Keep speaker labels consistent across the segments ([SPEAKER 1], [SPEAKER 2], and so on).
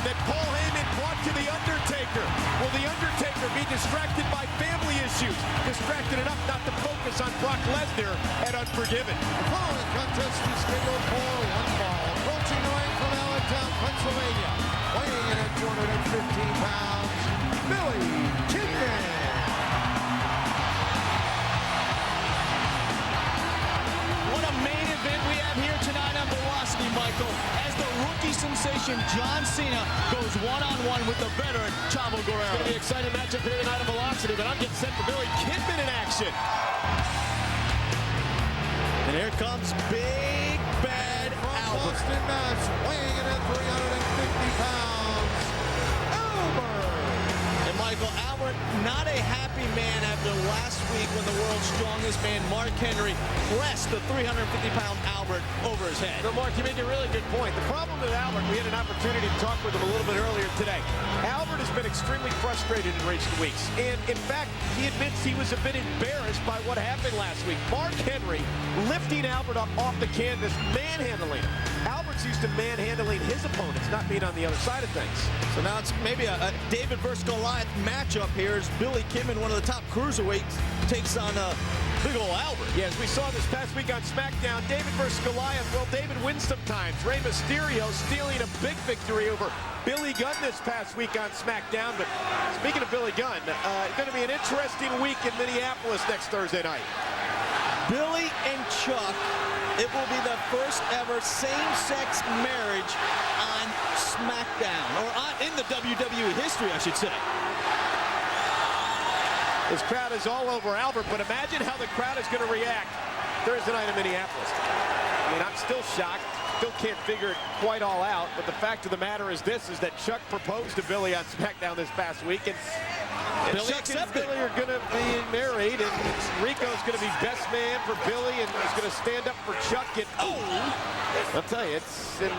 [SPEAKER 1] That Paul Heyman brought to The Undertaker. Will The Undertaker be distracted by family issues? Distracted enough not to focus on Brock Lesnar at Unforgiven.
[SPEAKER 2] The following contest is scheduled for one fall. Approaching the ring from Allentown, Pennsylvania. Weighing in at 215 pounds, Billy Kidman.
[SPEAKER 3] What a main event we have here tonight on Velocity, Michael, as the rookie sensation John Cena goes one-on-one with the veteran Chavo Guerrero.
[SPEAKER 1] It's going to be an exciting matchup here tonight on Velocity, but I'm getting set for Billy Kidman in action.
[SPEAKER 3] And here comes Big Bad Albert.
[SPEAKER 2] Boston, Mass, weighing in at 350 pounds, Albert.
[SPEAKER 3] And Michael, Albert, not a happy man after last week when the world's strongest man, Mark Henry, pressed the 350-pound Albert over his head.
[SPEAKER 1] So, Mark, you make a really good point. The problem with Albert, we had an opportunity to talk with him a little bit earlier today. Albert has been extremely frustrated in recent weeks. And, in fact, he admits he was a bit embarrassed by what happened last week. Mark Henry lifting Albert up off the canvas, manhandling him. Albert's used to manhandling his opponents, not being on the other side of things.
[SPEAKER 3] So now it's maybe a David versus Goliath matchup here as Billy Kidman, one of the top cruiserweights, takes on big ol' Albert.
[SPEAKER 1] Yeah, as we saw this past week on SmackDown, David versus Goliath. Well, David wins sometimes. Rey Mysterio stealing a big victory over Billy Gunn this past week on SmackDown. But speaking of Billy Gunn, it's going to be an interesting week in Minneapolis next Thursday night.
[SPEAKER 3] Billy and Chuck, it will be the first ever same-sex marriage on SmackDown, or in the WWE history, I should say.
[SPEAKER 1] This crowd is all over Albert, but imagine how the crowd is going to react Thursday night in Minneapolis. I mean, I'm still shocked. Still can't figure it quite all out, but the fact of the matter is this, is that Chuck proposed to Billy on SmackDown this past week, and
[SPEAKER 3] Billy
[SPEAKER 1] Chuck and
[SPEAKER 3] accepted.
[SPEAKER 1] Billy are going to be married, and Rico's going to be best man for Billy, and he's going to stand up for Chuck, and I'll tell you, it's an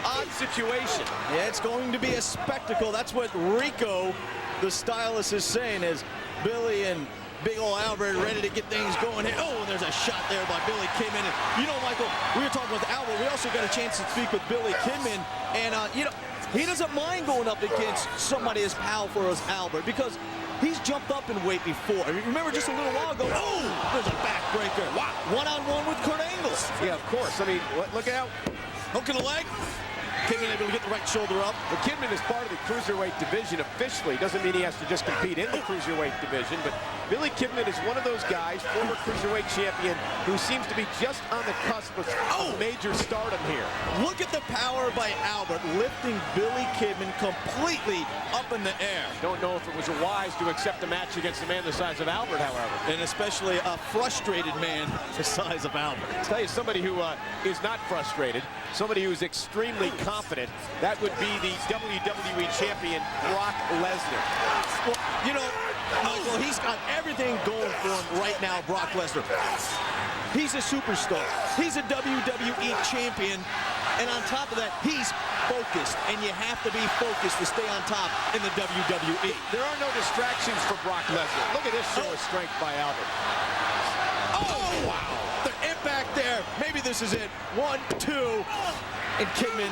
[SPEAKER 1] odd situation.
[SPEAKER 3] Yeah, it's going to be a spectacle. That's what Rico, the stylist, is saying, is Billy and big ol' Albert ready to get things going here. Oh, and there's a shot there by Billy Kidman. And, you know, Michael, we were talking with Albert. We also got a chance to speak with Billy Kidman. And, you know, he doesn't mind going up against somebody as powerful as Albert because he's jumped up in weight before. Remember just a little while ago, oh, there's a backbreaker. Wow. One-on-one with Kurt Angle.
[SPEAKER 1] Yeah, of course. I mean, look out.
[SPEAKER 3] Hook in the leg. Kidman able to get the right shoulder up.
[SPEAKER 1] Well, Kidman is part of the cruiserweight division officially. Doesn't mean he has to just compete in the cruiserweight division, but Billy Kidman is one of those guys, former cruiserweight champion, who seems to be just on the cusp of major stardom here.
[SPEAKER 3] Look at the power by Albert lifting Billy Kidman completely up in the air.
[SPEAKER 1] Don't know if it was wise to accept a match against a man the size of Albert, however.
[SPEAKER 3] And especially a frustrated man the size of Albert.
[SPEAKER 1] I'll tell you, somebody who is not frustrated, somebody who is extremely confident, that would be the WWE champion, Brock Lesnar.
[SPEAKER 3] Well, you know, Michael, he's got everything going for him right now, Brock Lesnar. He's a superstar. He's a WWE champion. And on top of that, he's focused. And you have to be focused to stay on top in the WWE.
[SPEAKER 1] There are no distractions for Brock Lesnar. Look at this show of strength by Albert.
[SPEAKER 3] Oh, wow. The impact there. Maybe this is it. 1, 2. And Kidman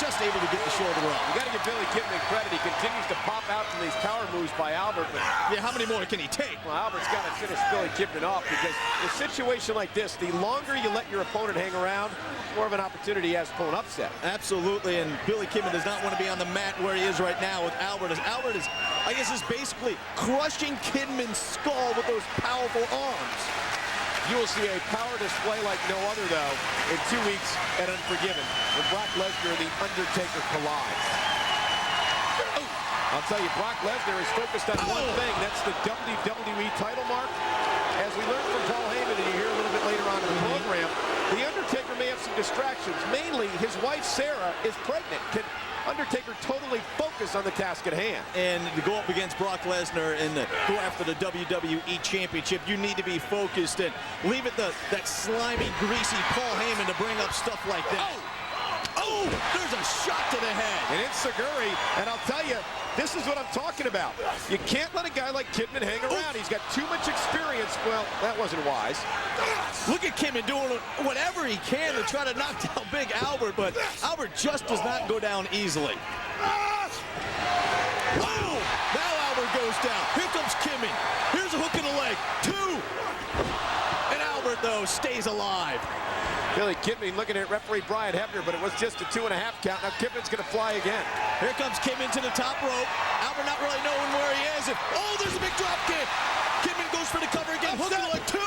[SPEAKER 3] just able to get the shoulder up.
[SPEAKER 1] You got to give Billy Kidman credit. He continues to pop out from these power moves by Albert, but
[SPEAKER 3] Yeah, how many more can he take?
[SPEAKER 1] well, Albert's got to finish Billy Kidman off, because in a situation like this, the longer you let your opponent hang around, more of an opportunity he has to pull an upset.
[SPEAKER 3] Absolutely, and Billy Kidman does not want to be on the mat where he is right now with Albert, as Albert is, I guess, is basically crushing Kidman's skull with those powerful arms.
[SPEAKER 1] You will see a power display like no other, though, in 2 weeks at Unforgiven, when Brock Lesnar and The Undertaker collide. I'll tell you, Brock Lesnar is focused on one thing. That's the WWE title mark. As we learned from Paul Heyman, and you hear a little bit later on in the program, The Undertaker may have some distractions. Mainly, his wife, Sarah, is pregnant. Can Undertaker totally focus on the task at hand?
[SPEAKER 3] And to go up against Brock Lesnar and go after the WWE Championship, you need to be focused and leave it that slimy, greasy Paul Heyman to bring up stuff like that. Oh, there's a shot to the head.
[SPEAKER 1] And it's Seguri, and I'll tell you, this is what I'm talking about. You can't let a guy like Kidman hang around. He's got too much experience. Well, that wasn't wise.
[SPEAKER 3] Look at Kidman doing whatever he can to try to knock down Big Albert, but Albert just does not go down easily. Wow! Now Albert goes down. Here comes Kidman. Here's a hook in the leg. 2. And Albert, though, stays alive.
[SPEAKER 1] Billy Kidman looking at referee Brian Hebner, but it was just a 2.5 count. Now Kidman's going to fly again.
[SPEAKER 3] Here comes Kidman to the top rope. Albert not really knowing where he is. Oh, there's a big drop kick. Kidman goes for the cover again. Hook in the leg. 2.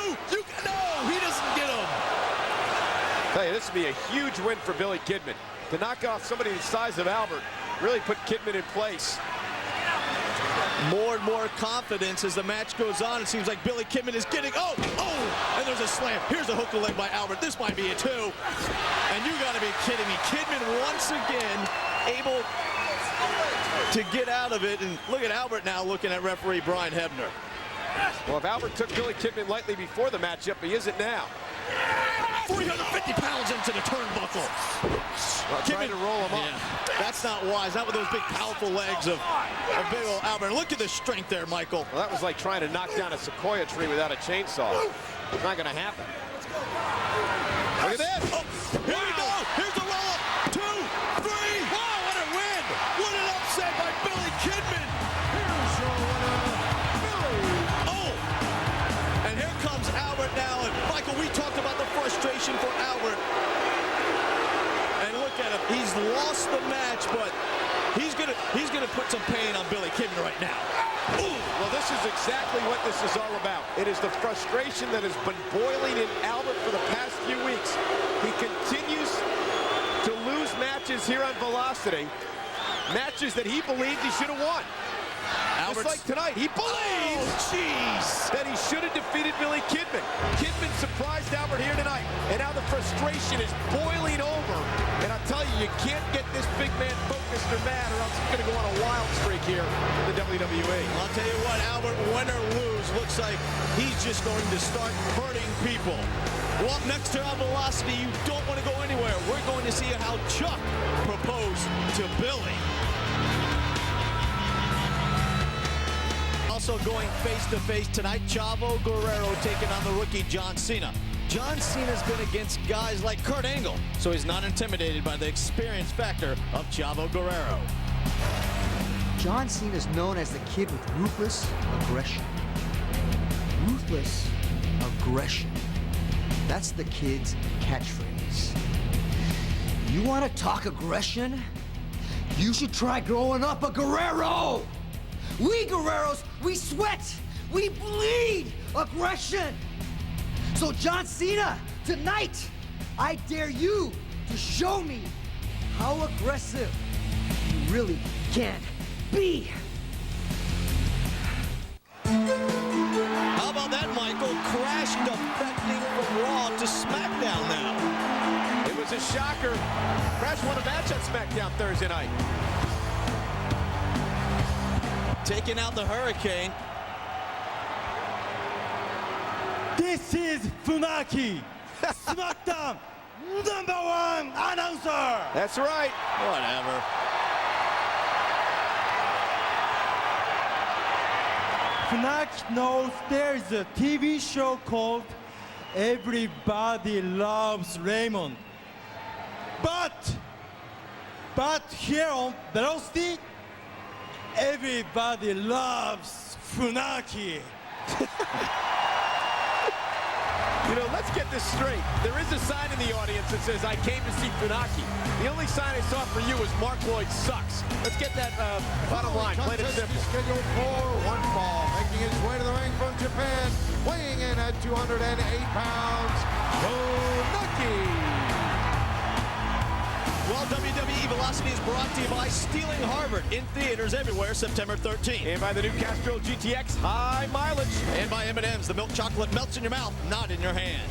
[SPEAKER 3] No, he doesn't get him.
[SPEAKER 1] Tell you, this would be a huge win for Billy Kidman. To knock off somebody the size of Albert, really put Kidman in place.
[SPEAKER 3] More and more confidence as the match goes on. It seems like Billy Kidman is getting, and there's a slam. Here's a hook leg by Albert. This might be a 2. And you gotta be kidding me. Kidman once again able to get out of it. And look at Albert now looking at referee Brian Hebner.
[SPEAKER 1] Well, if Albert took Billy Kidman lightly before the matchup, he isn't now.
[SPEAKER 3] 350 pounds into the turnbuckle.
[SPEAKER 1] Well, trying to roll him up.
[SPEAKER 3] Yeah, that's not wise. Not with those big, powerful legs of big old Albert. Look at the strength there, Michael.
[SPEAKER 1] Well, that was like trying to knock down a sequoia tree without a chainsaw. It's not going to happen. Look at that.
[SPEAKER 3] Oh, here we go. Here's the roll-up. 2, 3.
[SPEAKER 1] Wow, what a win.
[SPEAKER 3] What an upset by Billy Kidman.
[SPEAKER 2] Here's your winner, Billy.
[SPEAKER 3] Oh, and here comes Albert now. And Michael, we talked about the frustration for Albert. And look at him. He's lost the match, but he's gonna put some pain on Billy Kidman right now.
[SPEAKER 1] Ooh. Well, this is exactly what this is all about. It is the frustration that has been boiling in Albert for the past few weeks. He continues to lose matches here on Velocity, matches that he believed he should have won. Just like tonight, he believes that he should have defeated Billy Kidman. Kidman surprised Albert here tonight, and now the frustration is boiling over. And I'll tell you, you can't get this big man focused or mad, or else he's going to go on a wild streak here in the WWE.
[SPEAKER 3] I'll tell you what, Albert, win or lose, looks like he's just going to start hurting people. Well, up next to our Velocity, you don't want to go anywhere. We're going to see how Chuck proposed to Billy. Also going face-to-face tonight, Chavo Guerrero taking on the rookie John Cena. John Cena's been against guys like Kurt Angle, so he's not intimidated by the experience factor of Chavo Guerrero.
[SPEAKER 4] John Cena is known as the kid with ruthless aggression. Ruthless aggression. That's the kid's catchphrase. You want to talk aggression? You should try growing up a Guerrero! We Guerreros, we sweat, we bleed aggression. So John Cena, tonight, I dare you to show me how aggressive you really can be.
[SPEAKER 3] How about that, Michael? Crash defecting from Raw to SmackDown now.
[SPEAKER 1] It was a shocker. Crash won a match on SmackDown Thursday night.
[SPEAKER 3] Taking out the Hurricane.
[SPEAKER 5] This is Funaki, SmackDown #1 announcer.
[SPEAKER 1] That's right.
[SPEAKER 3] Whatever.
[SPEAKER 5] Funaki knows there's a TV show called Everybody Loves Raymond. But here on Velocity, Everybody loves Funaki.
[SPEAKER 1] You know, let's get this straight. There is a sign in the audience that says, I came to see Funaki. The only sign I saw for you was Mark Lloyd sucks. Let's get that bottom line, plain and simple.
[SPEAKER 2] Scheduled for one fall, making his way to the ring from Japan, weighing in at 208 pounds, Funaki.
[SPEAKER 3] Well, WWE Velocity is brought to you by Stealing Harvard in theaters everywhere September 13th.
[SPEAKER 1] And by the new Castrol GTX high mileage.
[SPEAKER 3] And by M&M's, the milk chocolate melts in your mouth, not in your hand.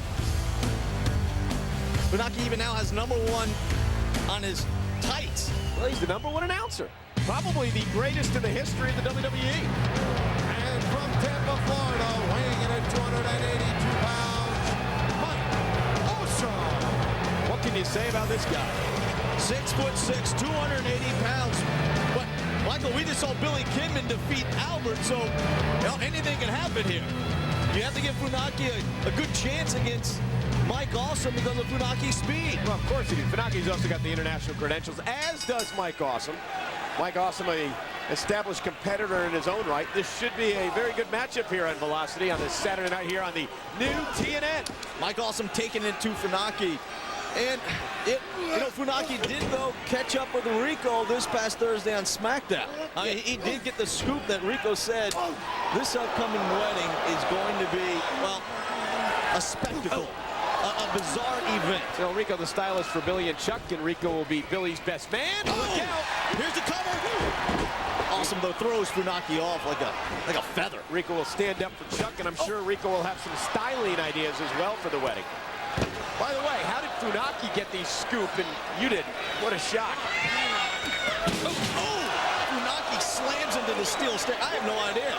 [SPEAKER 3] Funaki even now has #1 on his tights.
[SPEAKER 1] Well, he's the #1 announcer. Probably the greatest in the history of the WWE.
[SPEAKER 2] And from Tampa, Florida, weighing in at 282 pounds, Mike Awesome.
[SPEAKER 1] What can you say about this guy?
[SPEAKER 3] 6'6", 280 pounds. But, Michael, we just saw Billy Kidman defeat Albert, so anything can happen here. You have to give Funaki a good chance against Mike Awesome because of Funaki's speed.
[SPEAKER 1] Well, of course he did. Funaki's also got the international credentials, as does Mike Awesome. Mike Awesome, an established competitor in his own right. This should be a very good matchup here on Velocity on this Saturday night here on the new TNN.
[SPEAKER 3] Mike Awesome taking it to Funaki. And, Funaki did, though, catch up with Rico this past Thursday on SmackDown. I mean, he did get the scoop that Rico said this upcoming wedding is going to be, well, a spectacle, a bizarre event.
[SPEAKER 1] So Rico, the stylist for Billy and Chuck, and Rico will be Billy's best man. Look out!
[SPEAKER 3] Here's the cover. Awesome, though, throws Funaki off like a feather.
[SPEAKER 1] Rico will stand up for Chuck, and I'm sure Rico will have some styling ideas as well for the wedding. By the way, how did Funaki get the scoop and you didn't? What a shock.
[SPEAKER 3] Oh! Funaki slams into the steel stair. I have no idea.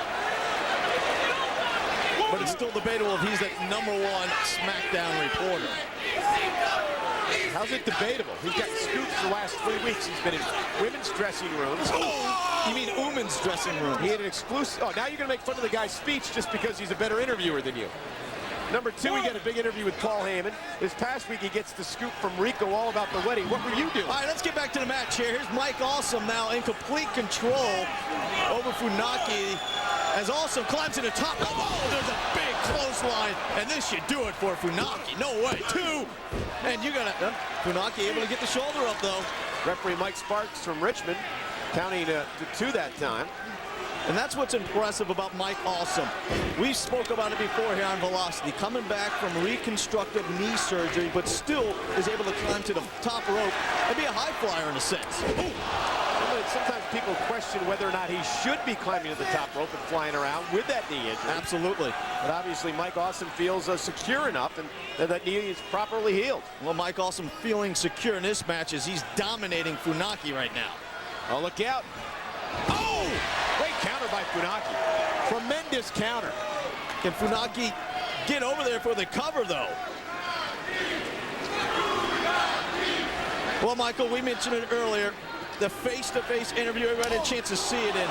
[SPEAKER 3] But it's still debatable if he's the #1 SmackDown reporter.
[SPEAKER 1] How's it debatable? He's got scoops the last 3 weeks. He's been in women's dressing rooms.
[SPEAKER 3] You mean Uman's dressing room?
[SPEAKER 1] He had an exclusive. Oh, now you're going to make fun of the guy's speech just because he's a better interviewer than you. #2, we get a big interview with Paul Heyman. This past week, he gets the scoop from Rico all about the wedding. What were you doing?
[SPEAKER 3] All right, let's get back to the match here. Here's Mike Awesome now in complete control over Funaki as Awesome climbs to the top. Oh, there's a big clothesline, and this should do it for Funaki. No way. 2. And you got Funaki able to get the shoulder up, though.
[SPEAKER 1] Referee Mike Sparks from Richmond counting to 2 that time.
[SPEAKER 3] And that's what's impressive about Mike Awesome. We spoke about it before here on Velocity, coming back from reconstructive knee surgery, but still is able to climb to the top rope and be a high flyer in a sense. Ooh.
[SPEAKER 1] Sometimes people question whether or not he should be climbing to the top rope and flying around with that knee injury.
[SPEAKER 3] Absolutely.
[SPEAKER 1] But obviously Mike Awesome feels secure enough and that knee is properly healed.
[SPEAKER 3] Well, Mike Awesome feeling secure in this match as he's dominating Funaki right now.
[SPEAKER 1] Oh, look out. Oh! Great counter by Funaki. Tremendous counter.
[SPEAKER 3] Can Funaki get over there for the cover, though? Well, Michael, we mentioned it earlier. The face-to-face interview, everybody had a chance to see it, and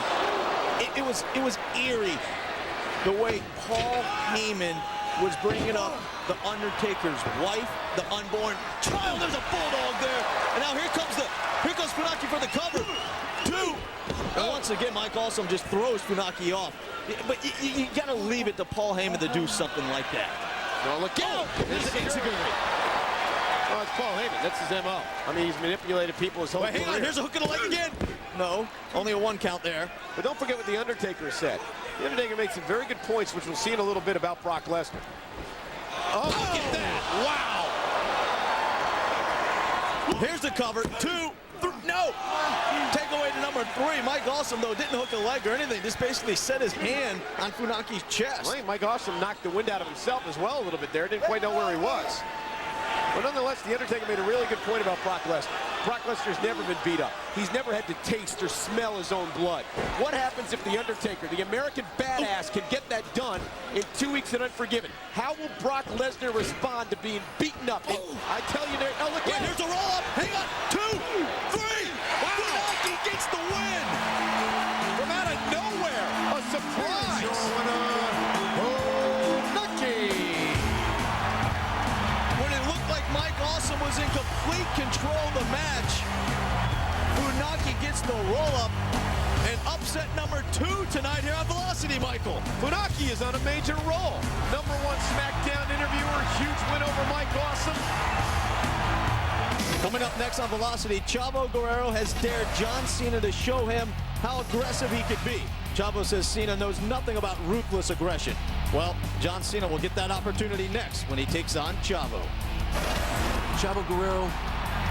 [SPEAKER 3] it was eerie the way Paul Heyman was bringing up the Undertaker's wife, the unborn child. There's a bulldog there, and now here comes Funaki for the cover. 2. And once again, Mike Awesome just throws Funaki off. But you got to leave it to Paul Heyman to do something like that.
[SPEAKER 1] Well, look out! There's the injury. Oh, it's Paul Heyman. That's his M.O. I mean, he's manipulated people his whole career.
[SPEAKER 3] Hang on, here's a hook in the leg again. No, only a 1 count there.
[SPEAKER 1] But don't forget what The Undertaker said. The Undertaker made some very good points, which we'll see in a little bit about Brock Lesnar.
[SPEAKER 3] Oh, look at that. Wow. Here's the cover. 2, 3, no. Take away to #3. Mike Awesome, though, didn't hook a leg or anything. Just basically set his hand on Funaki's chest.
[SPEAKER 1] Well, Mike Awesome knocked the wind out of himself as well a little bit there. Didn't quite know where he was. But nonetheless, The Undertaker made a really good point about Brock Lesnar. Brock Lesnar's never been beat up. He's never had to taste or smell his own blood. What happens if The Undertaker, the American badass, can get that done in 2 weeks at Unforgiven? How will Brock Lesnar respond to being beaten up? And I tell you, oh, look at
[SPEAKER 3] here's a roll-up. Hang on. 2, 3. Wow. Funaki gets the win.
[SPEAKER 1] From out of nowhere, a surprise.
[SPEAKER 3] Mike Awesome was in complete control of the match. Funaki gets the roll-up, and upset #3. tonight here on Velocity, Michael.
[SPEAKER 1] Funaki is on a major roll. #1 SmackDown interviewer, huge win over Mike Awesome.
[SPEAKER 3] Coming up next on Velocity, Chavo Guerrero has dared John Cena to show him how aggressive he could be. Chavo says Cena knows nothing about ruthless aggression. Well, John Cena will get that opportunity next when he takes on Chavo.
[SPEAKER 6] Chavo Guerrero,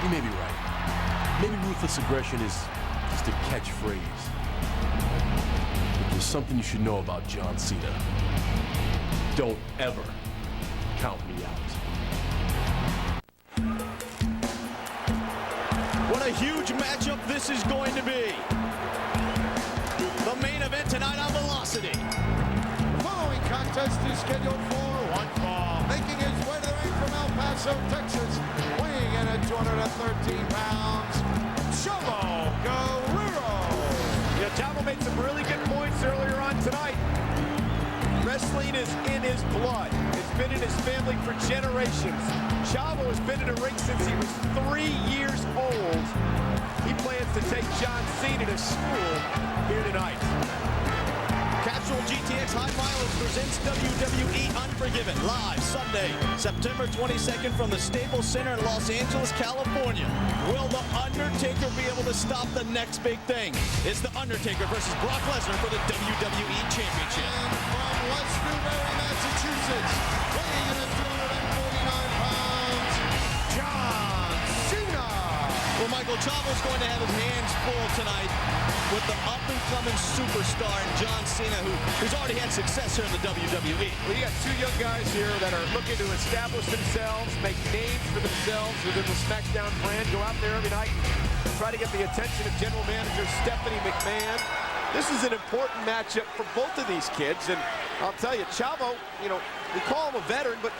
[SPEAKER 6] you may be right. Maybe ruthless aggression is just a catchphrase. But there's something you should know about John Cena. Don't ever count me out.
[SPEAKER 3] What a huge matchup this is going to be. The main event tonight on Velocity.
[SPEAKER 2] The following contest is scheduled for one fall. Making his way to the ring from El Paso, Texas, weighing in at 213 pounds, Chavo Guerrero.
[SPEAKER 1] Yeah, Chavo made some really good points earlier on tonight. Wrestling is in his blood. It's been in his family for generations. Chavo has been in a ring since he was 3 years old. He plans to take John Cena to school here tonight.
[SPEAKER 3] Capsule GTX High Mileage presents WWE Unforgiven live Sunday, September 22nd from the Staples Center in Los Angeles, California. Will The Undertaker be able to stop the next big thing? It's The Undertaker versus Brock Lesnar for the WWE Championship.
[SPEAKER 2] And from West Newbury, Massachusetts, weighing in at 249 pounds, John Cena.
[SPEAKER 3] Well, Michael, Chavo's going to have his hands full tonight with the up-and-coming superstar in John Cena, who's already had success here in the WWE.
[SPEAKER 1] Well, you got two young guys here that are looking to establish themselves, make names for themselves within the SmackDown brand, go out there every night, try to get the attention of General Manager Stephanie McMahon. This is an important matchup for both of these kids, and I'll tell you, Chavo, you know, we call him a veteran, but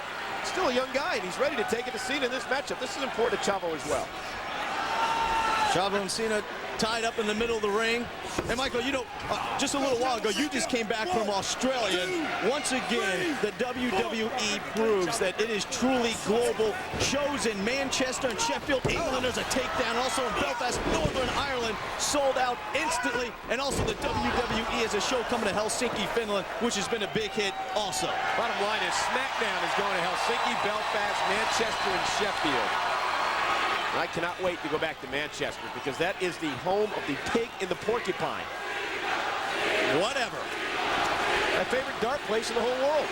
[SPEAKER 1] still a young guy, and he's ready to take it to Cena in this matchup. This is important to Chavo as well.
[SPEAKER 3] Chavo and Cena tied up in the middle of the ring. And Michael, you know, just a little while ago, you just came back from Australia. And once again, the WWE proves that it is truly global. Shows in Manchester and Sheffield, England, there's a takedown. Also in Belfast, Northern Ireland, sold out instantly. And also the WWE has a show coming to Helsinki, Finland, which has been a big hit also.
[SPEAKER 1] Bottom line is SmackDown is going to Helsinki, Belfast, Manchester, and Sheffield. I cannot wait to go back to Manchester because that is the home of the pig and the porcupine.
[SPEAKER 3] Whatever.
[SPEAKER 1] My favorite dart place in the whole world.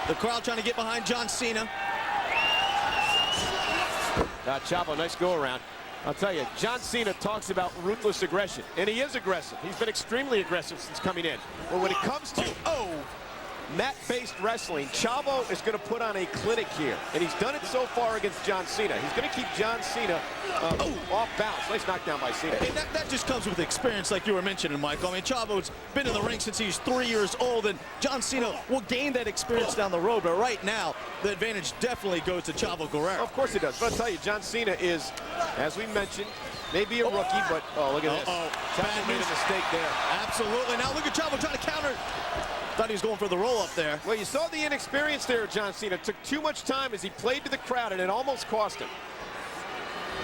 [SPEAKER 3] The crowd trying to get behind John Cena.
[SPEAKER 1] Chavo, nice go around. I'll tell you, John Cena talks about ruthless aggression, and he is aggressive. He's been extremely aggressive since coming in. But when it comes to mat-based wrestling, Chavo is going to put on a clinic here, and he's done it so far against John Cena. He's going to keep John Cena off balance. Nice knockdown by Cena.
[SPEAKER 3] And that just comes with experience, like you were mentioning, Michael. I mean, Chavo's been in the ring since he's 3 years old, and John Cena will gain that experience down the road. But right now, the advantage definitely goes to Chavo Guerrero.
[SPEAKER 1] Of course it does. But I'll tell you, John Cena is, as we mentioned, maybe a rookie, but look at this. Chavo made a mistake there.
[SPEAKER 3] Absolutely. Now look at Chavo trying to counter. Thought he was going for the roll-up there.
[SPEAKER 1] Well, you saw the inexperience there, John Cena. It took too much time as he played to the crowd, and it almost cost him.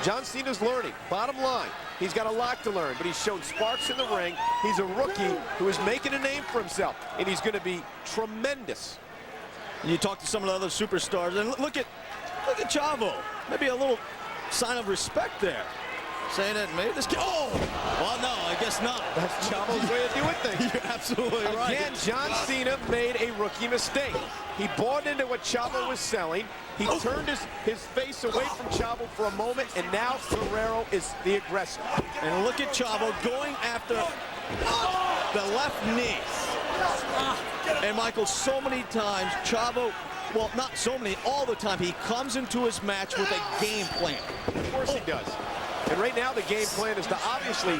[SPEAKER 1] John Cena's learning. Bottom line, he's got a lot to learn, but he's shown sparks in the ring. He's a rookie who is making a name for himself, and he's going to be tremendous.
[SPEAKER 3] And you talk to some of the other superstars, and look at Chavo. Maybe a little sign of respect there. Saying that maybe this kid. Oh! Well, no, I guess not.
[SPEAKER 1] That's Chavo's way of doing things.
[SPEAKER 3] You're absolutely right.
[SPEAKER 1] Again, John Cena made a rookie mistake. He bought into what Chavo was selling. He turned his face away from Chavo for a moment, and now Guerrero is the aggressor.
[SPEAKER 3] And look at Chavo going after the left knee. And Michael, so many times, Chavo, well, not so many, all the time, he comes into his match with a game plan.
[SPEAKER 1] Of course he does. And right now the game plan is to obviously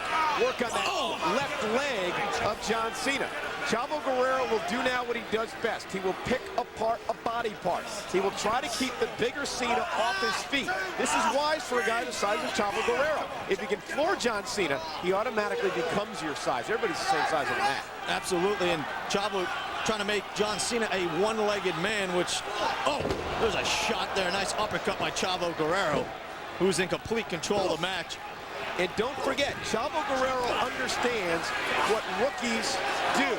[SPEAKER 1] work on that left leg of John Cena. Chavo Guerrero will do now what he does best. He will pick apart a body part. He will try to keep the bigger Cena off his feet. This is wise for a guy the size of Chavo Guerrero. If he can floor John Cena, he automatically becomes your size. Everybody's the same size on the mat.
[SPEAKER 3] Absolutely, and Chavo trying to make John Cena a one-legged man, which, there's a shot there. Nice uppercut by Chavo Guerrero, who's in complete control of the match.
[SPEAKER 1] And don't forget, Chavo Guerrero understands what rookies do,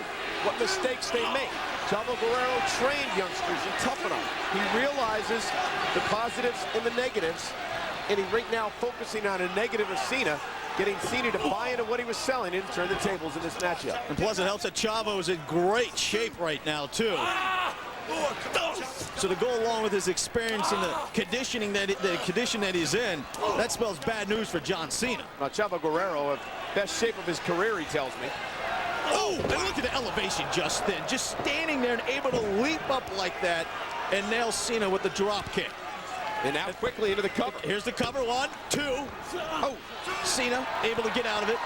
[SPEAKER 1] what mistakes they make. Chavo Guerrero trained youngsters and toughened them. He realizes the positives and the negatives, and he's right now focusing on a negative of Cena, getting Cena to buy into what he was selling and turn the tables in this matchup.
[SPEAKER 3] And plus it helps that Chavo is in great shape right now, too. So to go along with his experience in the condition that he's in, that spells bad news for John Cena.
[SPEAKER 1] Now, Chavo Guerrero, in best shape of his career, he tells me.
[SPEAKER 3] Oh, and look at the elevation just then. Just standing there and able to leap up like that and nail Cena with the drop kick.
[SPEAKER 1] And now quickly into the cover.
[SPEAKER 3] Here's the cover, 1, 2. Oh, Cena able to get out of it.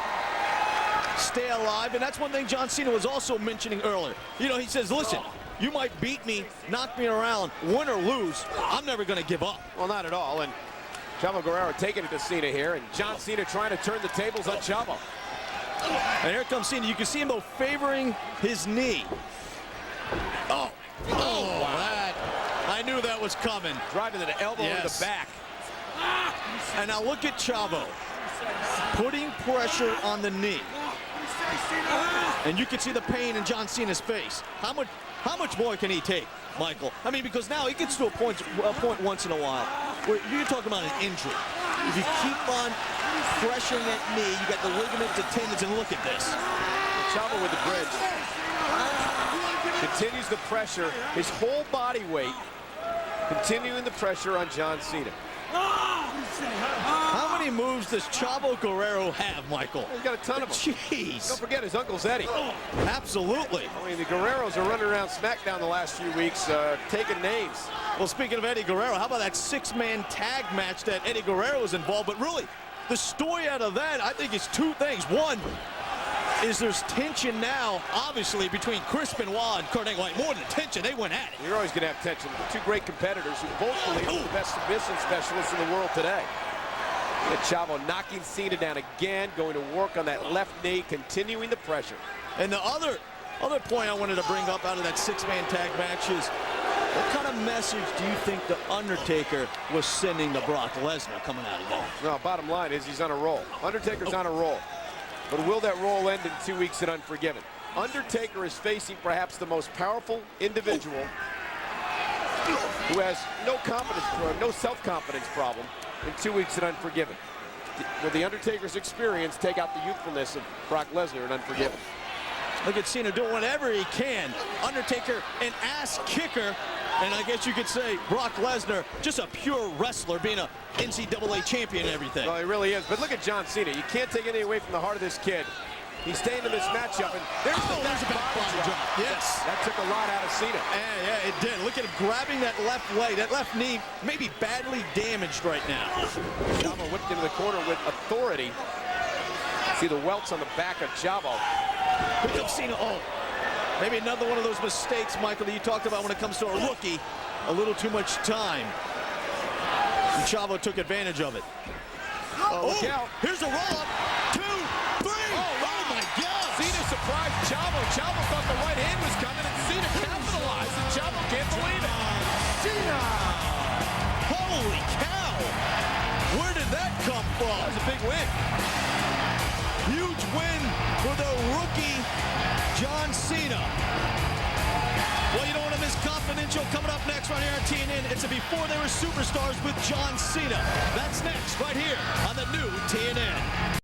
[SPEAKER 3] Stay alive, and that's one thing John Cena was also mentioning earlier. You know, he says, listen, you might beat me, knock me around, win or lose, I'm never going to give up.
[SPEAKER 1] Well, not at all, and Chavo Guerrero taking it to Cena here, and John Cena trying to turn the tables on Chavo.
[SPEAKER 3] And here comes Cena. You can see him, though, favoring his knee. Oh, wow. I knew that was coming.
[SPEAKER 1] Driving the elbow into the back.
[SPEAKER 3] And now look at Chavo putting pressure on the knee. And you can see the pain in John Cena's face. How much more can he take, Michael? I mean, because now he gets to a point once in a while where you're talking about an injury. If you keep on pressuring that knee, you got the ligaments, the tendons, and look at this.
[SPEAKER 1] Chavo with the bridge. Continues the pressure, his whole body weight, continuing the pressure on John Cena.
[SPEAKER 3] How many moves does Chavo Guerrero have, Michael?
[SPEAKER 1] He's got a ton of them.
[SPEAKER 3] Jeez.
[SPEAKER 1] Don't forget his uncle's Eddie.
[SPEAKER 3] Absolutely.
[SPEAKER 1] I mean, the Guerreros are running around SmackDown the last few weeks, taking names.
[SPEAKER 3] Well, speaking of Eddie Guerrero, how about that 6-man tag match that Eddie Guerrero was involved? But really, the story out of that, I think, is 2 things. One is there's tension now, obviously, between Chris Benoit and Kurt Angle. Like, more than tension, they went at it.
[SPEAKER 1] You're always going to have tension. 2 great competitors who both believe are the best submission specialists in the world today. And Chavo knocking Cena down again, going to work on that left knee, continuing the pressure.
[SPEAKER 3] And the other point I wanted to bring up out of that 6-man tag match is, what kind of message do you think The Undertaker was sending to Brock Lesnar coming out of that?
[SPEAKER 1] Well, bottom line is he's on a roll. Undertaker's on a roll. But will that roll end in 2 weeks at Unforgiven? Undertaker is facing perhaps the most powerful individual who has no self-confidence problem in 2 weeks at Unforgiven. Will the Undertaker's experience take out the youthfulness of Brock Lesnar in Unforgiven?
[SPEAKER 3] Look at Cena doing whatever he can. Undertaker, an ass kicker. And I guess you could say Brock Lesnar, just a pure wrestler, being a NCAA champion and everything.
[SPEAKER 1] Well, he really is. But look at John Cena. You can't take anything away from the heart of this kid. He's staying in this matchup, and there's
[SPEAKER 3] a back body drop. Yes.
[SPEAKER 1] That took a lot out of Cena.
[SPEAKER 3] Yeah, it did. Look at him grabbing that left leg. That left knee may be badly damaged right now.
[SPEAKER 1] Chavo whipped into the corner with authority. See the welts on the back of Chavo.
[SPEAKER 3] Here comes Cena. Oh, maybe another one of those mistakes, Michael, that you talked about when it comes to a rookie. A little too much time. And Chavo took advantage of it.
[SPEAKER 1] Oh, look out.
[SPEAKER 3] Here's a roll-up. 2, 3. Oh, my God.
[SPEAKER 1] Cena surprised Chavo. Chavo thought the right hand was coming, and Cena capitalized, and Chavo can't believe it.
[SPEAKER 3] Cena! Holy cow! Where did that come from?
[SPEAKER 1] That was a big win.
[SPEAKER 3] Huge win for the rookie, John Cena. Well, you don't want to miss Confidential coming up next right here on TNN. It's a Before They Were Superstars with John Cena. That's next right here on the new TNN.